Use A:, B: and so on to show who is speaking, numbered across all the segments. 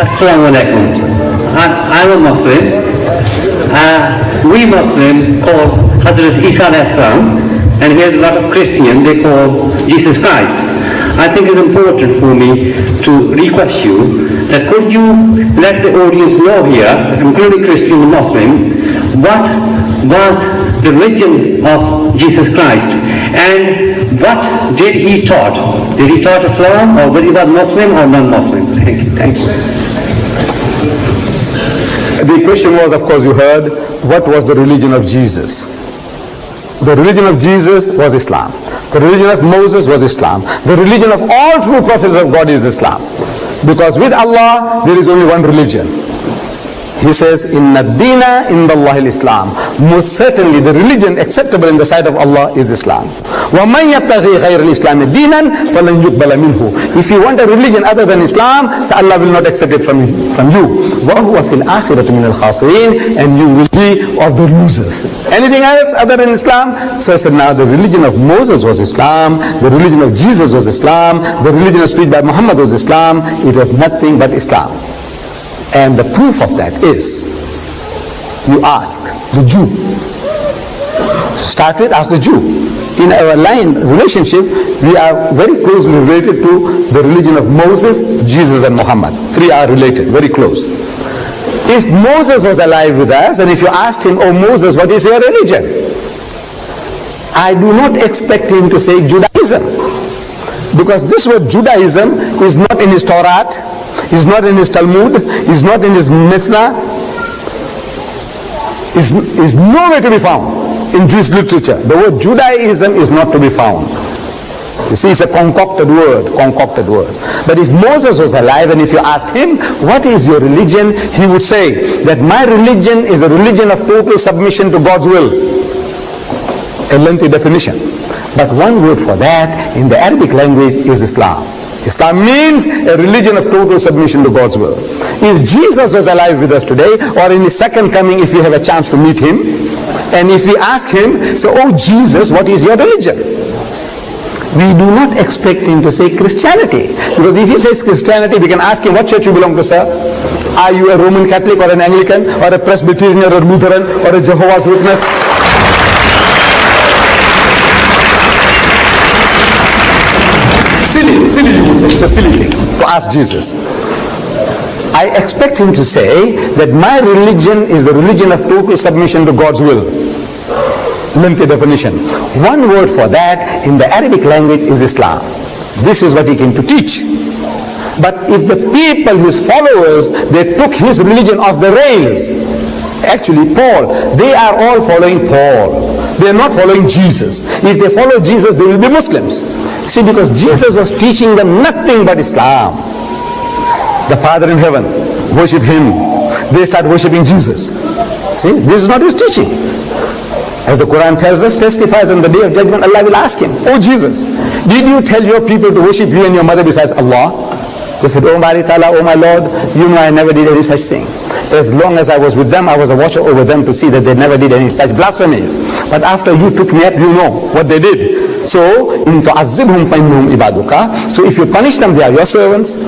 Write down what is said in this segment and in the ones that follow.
A: Assalamu alaikum. I'm a Muslim. We Muslim call Hazrat Isa alayhi salam, and here's a lot of Christian, they call Jesus Christ. I think it's important for me to request you that could you let the audience know here, including Christian and Muslim, what was the religion of Jesus Christ and what did he taught? Did he taught Islam, or whether he was Muslim or non-Muslim? Thank you.
B: The question was, of course, you heard, what was the religion of Jesus? The religion of Jesus was Islam. The religion of Moses was Islam. The religion of all true prophets of God is Islam. Because with Allah, there is only one religion. He says, Inna Dina Indallahi al-Islam. Most certainly the religion acceptable in the sight of Allah is Islam. وَمَنْ يَبْتَغِي غَيْرَ الْإِسْلَامِ دِينًا فَلَنْ يُقْبَلَ مِنْهُ. If you want a religion other than Islam, so Allah will not accept it from you. وَهُوَ فِي الْآخِرَةِ مِنَ الْخَاسِرِينَ. And you will be of the losers. Anything else other than Islam? So I said, now the religion of Moses was Islam. The religion of Jesus was Islam. The religion of speech by Muhammad was Islam. It was nothing but Islam. And the proof of that is, you ask the Jew. Start with, ask the Jew. In our line relationship, we are very closely related to the religion of Moses, Jesus and Muhammad. Three are related, very close. If Moses was alive with us, and if you asked him, oh Moses, what is your religion? I do not expect him to say Judaism. Because this word Judaism is not in his Torah, is not in his Talmud, is not in his Mishnah, is nowhere to be found in Jewish literature. The word Judaism is not to be found. You see, it's a concocted word. But if Moses was alive and if you asked him, what is your religion? He would say that my religion is a religion of total submission to God's will. A lengthy definition. But one word for that in the Arabic language is Islam. Islam means a religion of total submission to God's will. If Jesus was alive with us today, or in his second coming, if we have a chance to meet him, and if we ask him, so, oh Jesus, what is your religion? We do not expect him to say Christianity. Because if he says Christianity, we can ask him, what church you belong to, sir? Are you a Roman Catholic or an Anglican, or a Presbyterian or a Lutheran, or a Jehovah's Witness? Silly, you would say. It's a silly thing to ask Jesus. I expect him to say that my religion is a religion of total submission to God's will. Lengthy definition. One word for that in the Arabic language is Islam. This is what he came to teach. But if the people, his followers, they took his religion off the rails, actually Paul, they are all following Paul. They are not following Jesus. If they follow Jesus, they will be Muslims. See, because Jesus was teaching them nothing but Islam. The Father in heaven, worship him. They start worshipping Jesus. See, this is not his teaching. As the Quran tells us, testifies on the day of judgment, Allah will ask him, oh Jesus, did you tell your people to worship you and your mother besides Allah? They said, oh Bari Ta'ala, oh my Lord, you know I never did any such thing. As long as I was with them, I was a watcher over them to see that they never did any such blasphemies. But after you took me up, you know what they did. So, in tu'azzibhum fa'innahum ibaduka. So if you punish them, they are your servants.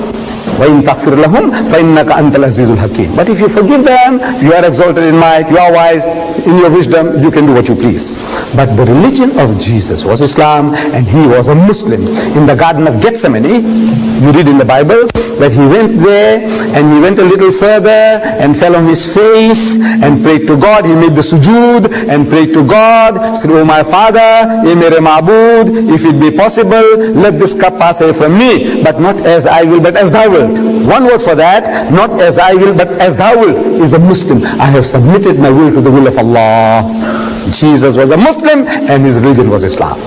B: وَإِن تَغْفِرْ لَهُمْ فَإِنَّكَ أَنْتَ الْعَزِيزُ الْحَكِيمُ. But if you forgive them, you are exalted in might, you are wise, in your wisdom, you can do what you please. But the religion of Jesus was Islam, and he was a Muslim. In the Garden of Gethsemane, you read in the Bible that he went there, and he went a little further, and fell on his face, and prayed to God. He made the sujood, and prayed to God, said, oh my Father, ye mere ma'bud, if it be possible, let this cup pass away from me, but not as I will, but as thou wilt. One word for that, not as I will, but as thou wilt, is a Muslim. I have submitted my will to the will of Allah. Jesus was a Muslim, and his religion was Islam.